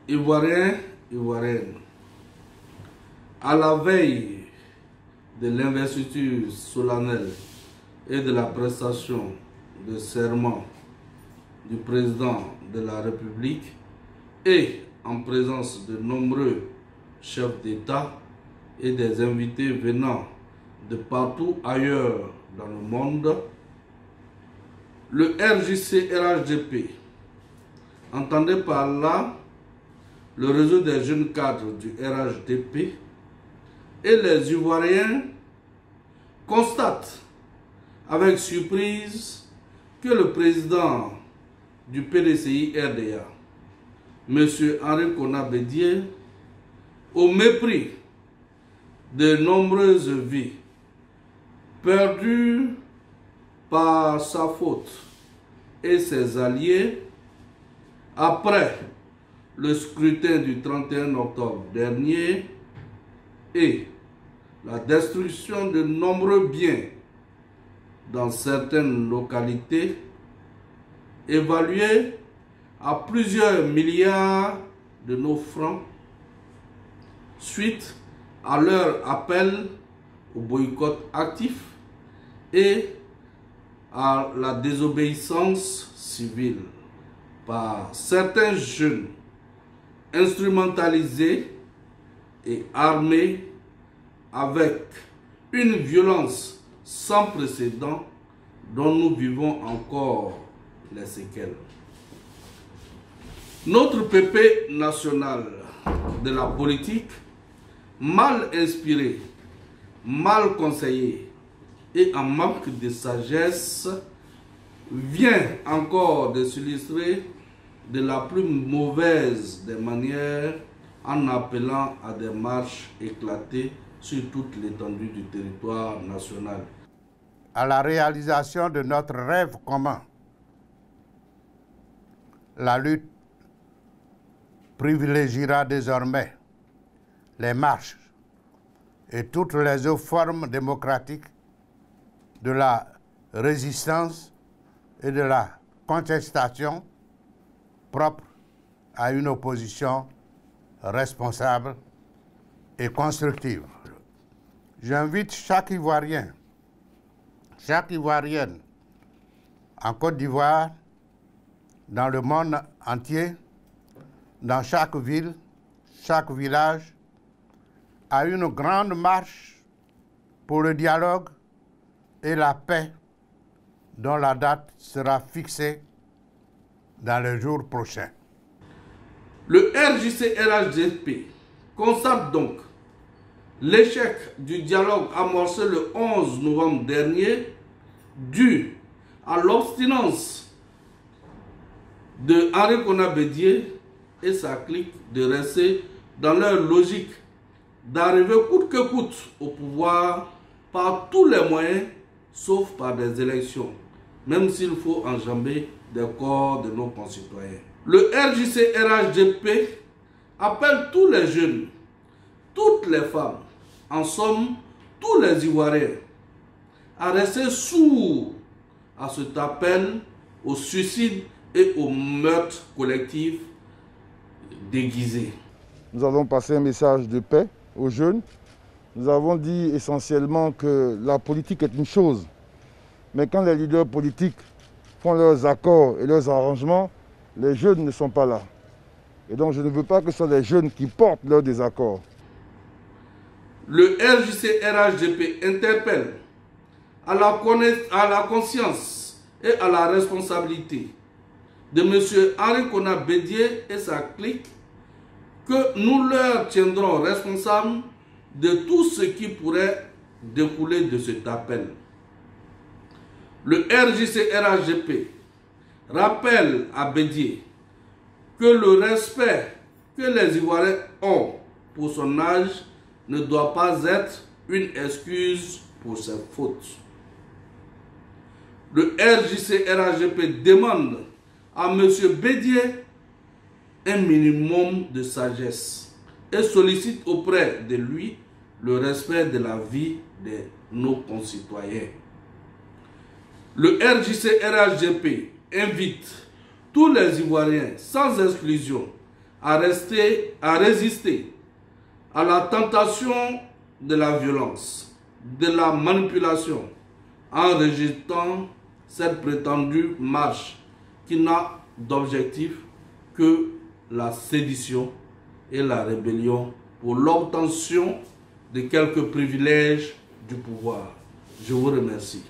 Ivoiriens, Ivoiriennes, à la veille de l'investiture solennelle et de la prestation de serment du président de la République et en présence de nombreux chefs d'État et des invités venant de partout ailleurs dans le monde, le RJC-RHDP entendait par là le réseau des jeunes cadres du RHDP et les Ivoiriens constatent avec surprise que le président du PDCI-RDA, M. Henri Konan Bédié, au mépris de nombreuses vies perdues par sa faute et ses alliés, après le scrutin du 31 octobre dernier et la destruction de nombreux biens dans certaines localités, évalués à plusieurs milliards de nos francs, suite à leur appel au boycott actif et à la désobéissance civile par certains jeunes instrumentalisés et armés avec une violence sans précédent dont nous vivons encore les séquelles. Notre PP national de la politique, mal inspiré, mal conseillé et en manque de sagesse, vient encore de s'illustrer de la plus mauvaise des manières en appelant à des marches éclatées sur toute l'étendue du territoire national. À la réalisation de notre rêve commun, la lutte privilégiera désormais les marches et toutes les autres formes démocratiques de la résistance et de la contestation propre à une opposition responsable et constructive. J'invite chaque Ivoirien, chaque Ivoirienne en Côte d'Ivoire, dans le monde entier, dans chaque ville, chaque village, à une grande marche pour le dialogue et la paix dont la date sera fixée dans les jours prochains. Le RJC-RHDP constate donc l'échec du dialogue amorcé le 11 novembre dernier dû à l'obstinence de Henri Konan Bédié et sa clique de rester dans leur logique d'arriver coûte que coûte au pouvoir par tous les moyens, sauf par des élections, même s'il faut enjamber des corps de nos concitoyens. Le RJC-RHDP appelle tous les jeunes, toutes les femmes, en somme tous les Ivoiriens, à rester sourds à cet appel au suicide et au meurtre collectif déguisé. Nous avons passé un message de paix aux jeunes. Nous avons dit essentiellement que la politique est une chose, mais quand les leaders politiques font leurs accords et leurs arrangements, les jeunes ne sont pas là. Et donc je ne veux pas que ce soit les jeunes qui portent leurs désaccords. Le RJC-RHDP interpelle à la conscience et à la responsabilité de M. Henri Konan Bédié et sa clique que nous leur tiendrons responsables de tout ce qui pourrait découler de cet appel. Le RJC-RHDP rappelle à Bédié que le respect que les Ivoiriens ont pour son âge ne doit pas être une excuse pour ses fautes. Le RJC-RHDP demande à M. Bédié un minimum de sagesse et sollicite auprès de lui le respect de la vie de nos concitoyens. Le RJC-RHDP invite tous les Ivoiriens, sans exclusion, à résister à la tentation de la violence, de la manipulation, en rejetant cette prétendue marche qui n'a d'objectif que la sédition et la rébellion pour l'obtention de quelques privilèges du pouvoir. Je vous remercie.